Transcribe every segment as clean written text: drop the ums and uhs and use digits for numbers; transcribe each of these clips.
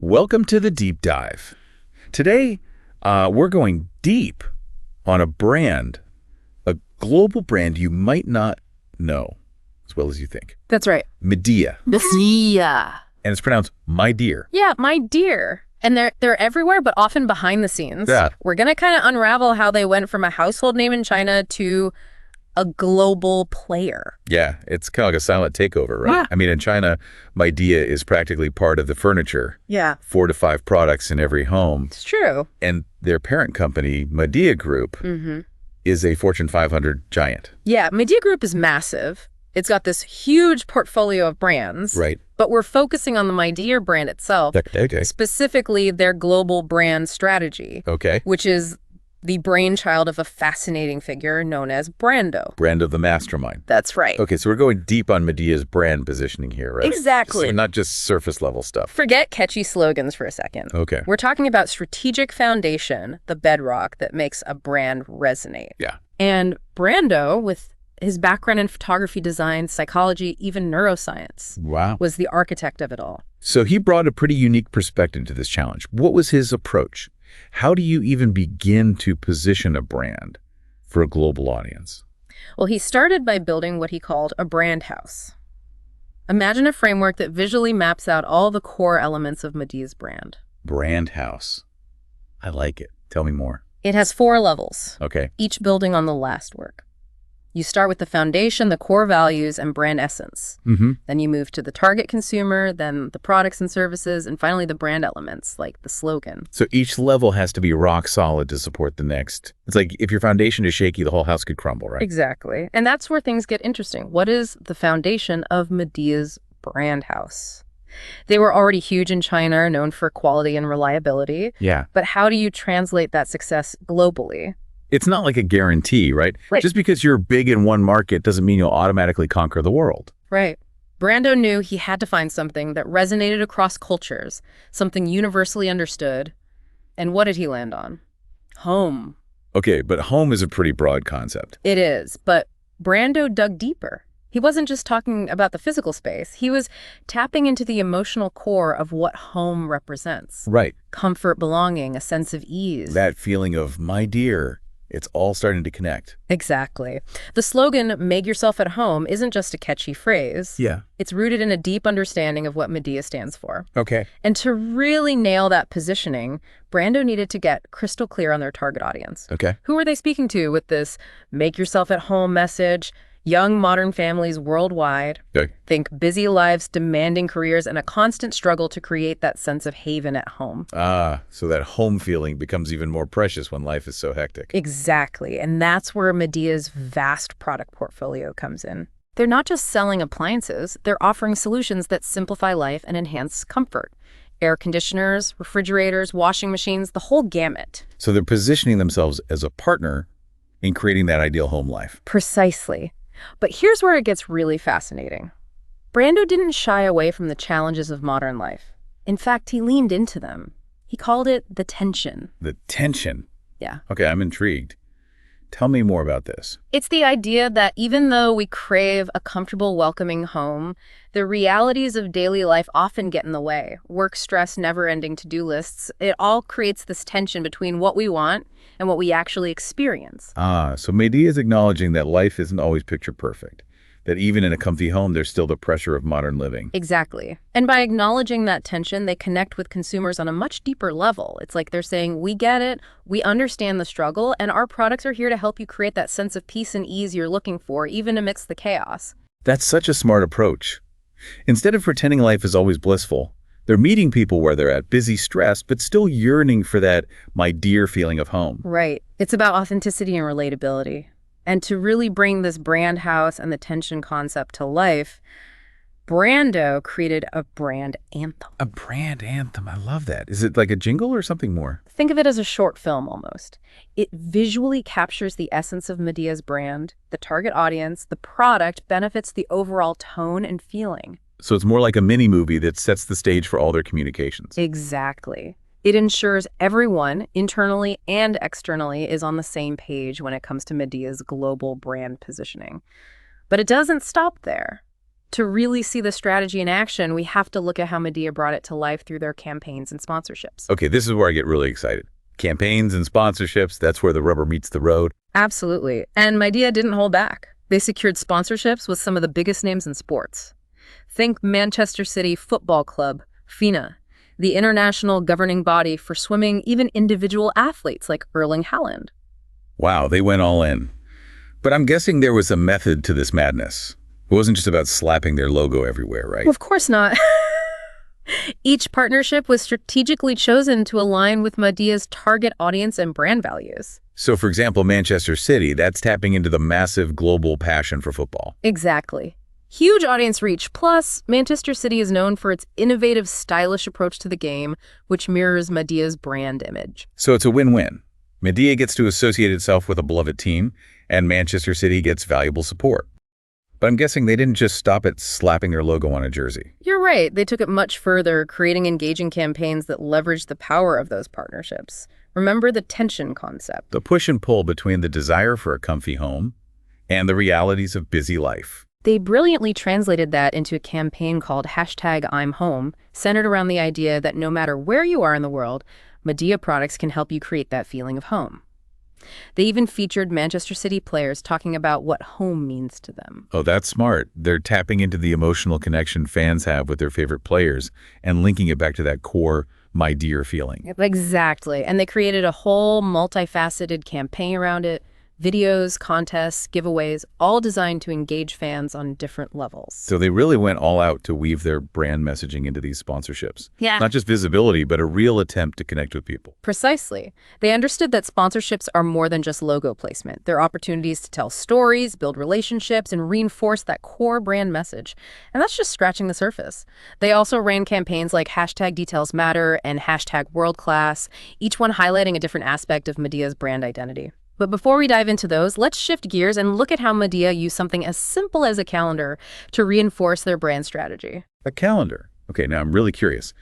Welcome to the deep dive. Today, we're going deep on a brand, a global brand you might not know as well as you think. That's right. Midea. Midea. And it's pronounced my dear. Yeah, my dear. And they're everywhere, but often behind the scenes. Yeah. We're going to kind of unravel how they went from a household name in China to a global player. Yeah, it's kind of like a silent takeover, right? Yeah. I mean, in China, Midea is practically part of the furniture. Yeah. 4 to 5 products in every home. It's true. And their parent company, MideaGroup, is a Fortune 500 giant. Yeah, MideaGroup is massive. It's got this huge portfolio of brands. Right. But we're focusing on the Midea brand itself, Okay. specifically their global brand strategy, Okay. which is the brainchild of a fascinating figure known as Brando. Brando the mastermind. That's right. Okay, so we're going deep on Medea's brand positioning here, right? Exactly. So not just surface level stuff. Forget catchy slogans for a second. Okay. We're talking about strategic foundation, the bedrock that makes a brand resonate. Yeah. And Brando, with his background in photography, design, psychology, even neuroscience, Wow. was the architect of it all. So he brought a pretty unique perspective to this challenge. What was his approach? How do you even begin to position a brand for a global audience? Well, he started by building what he called a brand house. Imagine a framework that visually maps out all the core elements of Medea's brand. BrandHouse. I like it. Tell me more. It has 4 levels, Okay. each building on the last work. You start with the foundation, the core values, and brand essence. Then you move to the target consumer, then the products and services, and finally the brand elements, like the slogan. So each level has to be rock solid to support the next. It's like if your foundation is shaky, the whole house could crumble, right? Exactly. And that's where things get interesting. What is the foundation of Medea's brand house? They were already huge in China, known for quality and reliability. Yeah. But how do you translate that success globally? It's not like a guarantee, right? Right. Just because you're big in one market doesn't mean you'll automatically conquer the world. Right. Brando knew he had to find something that resonated across cultures, something universally understood. And what did he land on? Home. Okay, but home is a pretty broad concept. It is, but Brando dug deeper. He wasn't just talking about the physical space. He was tapping into the emotional core of what home represents. Right. Comfort, belonging, a sense of ease. That feeling of my dear, it's all starting to connect. Exactly. The slogan, "Make yourself at home," isn't just a catchy phrase. Yeah. It's rooted in a deep understanding of what Midea stands for. Okay. And to really nail that positioning, Brando needed to get crystal clear on their target audience. Okay. Who are they speaking to with this "make yourself at home" message? Young modern families worldwide. Okay. Think busy lives, demanding careers, and a constant struggle to create that sense of haven at home. So that home feeling becomes even more precious when life is so hectic. Exactly. And that's where Medea's vast product portfolio comes in. They're not just selling appliances, they're offering solutions that simplify life and enhance comfort. Air conditioners, refrigerators, washing machines, the whole gamut. So they're positioning themselves as a partner in creating that ideal home life. Precisely. But here's where it gets really fascinating. Brando didn't shy away from the challenges of modern life. In fact, he leaned into them. He called it the tension. The tension. Yeah. Okay, I'm intrigued. Tell me more about this. It's the idea that even though we crave a comfortable, welcoming home, the realities of daily life often get in the way. Work stress, never-ending to-do lists. It all creates this tension between what we want and what we actually experience. So Midea is acknowledging that life isn't always picture perfect, that even in a comfy home, there's still the pressure of modern living. Exactly. And by acknowledging that tension, they connect with consumers on a much deeper level. It's like they're saying, we get it, we understand the struggle, and our products are here to help you create that sense of peace and ease you're looking for, even amidst the chaos. That's such a smart approach. Instead of pretending life is always blissful, they're meeting people where they're at, busy, stressed, but still yearning for that my dear feeling of home. Right. It's about authenticity and relatability. And to really bring this brand house and the tension concept to life, Brando created a brand anthem. A brand anthem. I love that. Is it like a jingle or something more? Think of it as a short film almost. It visually captures the essence of Medea's brand, the target audience, the product, benefits the overall tone and feeling. So it's more like a mini movie that sets the stage for all their communications. Exactly. It ensures everyone, internally and externally, is on the same page when it comes to Medea's global brand positioning. But it doesn't stop there. To really see the strategy in action, we have to look at how Midea brought it to life through their campaigns and sponsorships. Okay, this is where I get really excited. Campaigns and sponsorships, that's where the rubber meets the road. Absolutely. And Midea didn't hold back. They secured sponsorships with some of the biggest names in sports. Think Manchester City Football Club, FINA, the international governing body for swimming, even individual athletes like Erling Haaland. Wow, they went all in. But I'm guessing there was a method to this madness. It wasn't just about slapping their logo everywhere, right? Well, of course not. Each partnership was strategically chosen to align with Midea's target audience and brand values. So, for example, Manchester City, that's tapping into the massive global passion for football. Exactly. Huge audience reach. Plus, Manchester City is known for its innovative, stylish approach to the game, which mirrors Midea's brand image. So it's a win-win. Midea gets to associate itself with a beloved team, and Manchester City gets valuable support. But I'm guessing they didn't just stop at slapping their logo on a jersey. You're right. They took it much further, creating engaging campaigns that leveraged the power of those partnerships. Remember the tension concept. The push and pull between the desire for a comfy home and the realities of busy life. They brilliantly translated that into a campaign called #ImHome, centered around the idea that no matter where you are in the world, Midea products can help you create that feeling of home. They even featured Manchester City players talking about what home means to them. Oh, that's smart. They're tapping into the emotional connection fans have with their favorite players and linking it back to that core my dear feeling. Exactly. And they created a whole multifaceted campaign around it. Videos, contests, giveaways, all designed to engage fans on different levels. So they really went all out to weave their brand messaging into these sponsorships. Yeah. Not just visibility, but a real attempt to connect with people. Precisely. They understood that sponsorships are more than just logo placement. They're opportunities to tell stories, build relationships, and reinforce that core brand message. And that's just scratching the surface. They also ran campaigns like #DetailsMatter and #WorldClass, each one highlighting a different aspect of Midea's brand identity. But before we dive into those, let's shift gears and look at how Midea used something as simple as a calendar to reinforce their brand strategy. A calendar. Okay, now I'm really curious.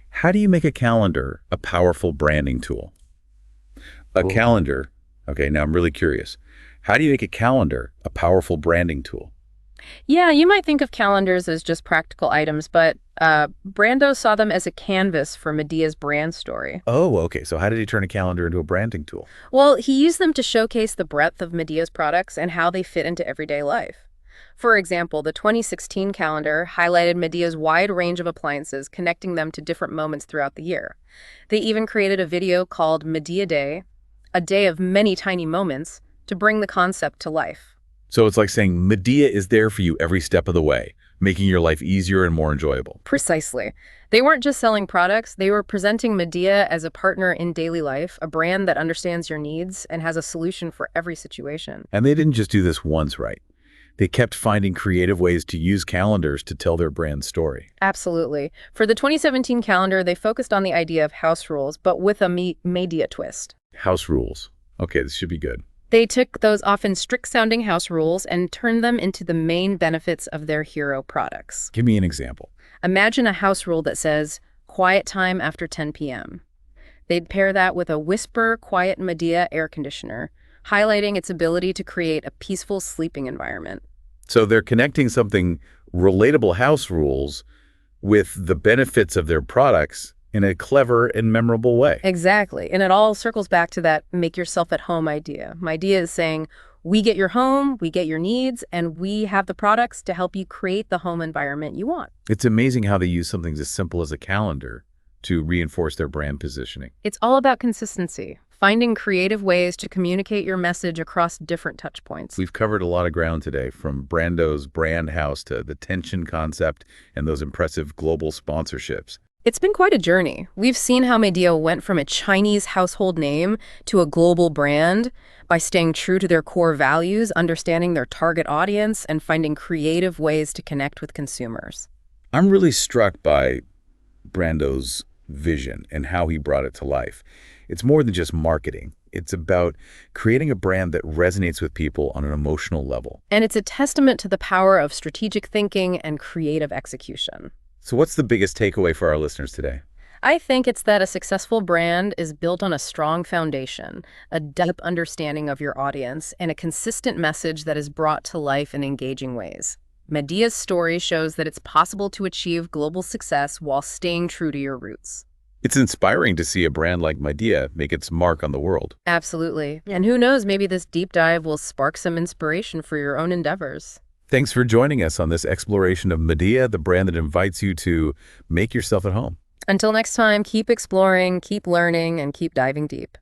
How do you make a calendar a powerful branding tool? Calendar. Okay, now I'm really curious. How do you make a calendar a powerful branding tool? Yeah, you might think of calendars as just practical items, but Brando saw them as a canvas for Midea's brand story. Oh, okay. So how did he turn a calendar into a branding tool? Well, he used them to showcase the breadth of Midea's products and how they fit into everyday life. For example, the 2016 calendar highlighted Midea's wide range of appliances, connecting them to different moments throughout the year. They even created a video called Midea Day, a day of many tiny moments, to bring the concept to life. So it's like saying Midea is there for you every step of the way, making your life easier and more enjoyable. Precisely. They weren't just selling products, they were presenting Midea as a partner in daily life, a brand that understands your needs and has a solution for every situation. And they didn't just do this once, right? They kept finding creative ways to use calendars to tell their brand story. Absolutely. For the 2017 calendar, they focused on the idea of house rules, but with a media twist. House rules. Okay, this should be good. They took those often strict-sounding house rules and turned them into the main benefits of their hero products. Give me an example. Imagine a house rule that says, quiet time after 10 p.m. They'd pair that with a Whisper Quiet Midea air conditioner, highlighting its ability to create a peaceful sleeping environment. So they're connecting something relatable house rules with the benefits of their products in a clever and memorable way. Exactly. And it all circles back to that make yourself at home idea. Midea is saying, we get your home, we get your needs, and we have the products to help you create the home environment you want. It's amazing how they use something as simple as a calendar to reinforce their brand positioning. It's all about consistency, finding creative ways to communicate your message across different touch points. We've covered a lot of ground today, from Brando's BrandHouse to the tension concept and those impressive global sponsorships. It's been quite a journey. We've seen how Midea went from a Chinese household name to a global brand by staying true to their core values, understanding their target audience, and finding creative ways to connect with consumers. I'm really struck by Brando's vision and how he brought it to life. It's more than just marketing. It's about creating a brand that resonates with people on an emotional level. And it's a testament to the power of strategic thinking and creative execution. So what's the biggest takeaway for our listeners today? I think it's that a successful brand is built on a strong foundation, a deep understanding of your audience, and a consistent message that is brought to life in engaging ways. Medea's story shows that it's possible to achieve global success while staying true to your roots. It's inspiring to see a brand like Midea make its mark on the world. Absolutely. And who knows, maybe this deep dive will spark some inspiration for your own endeavors. Thanks for joining us on this exploration of Midea, the brand that invites you to make yourself at home. Until next time, keep exploring, keep learning, and keep diving deep.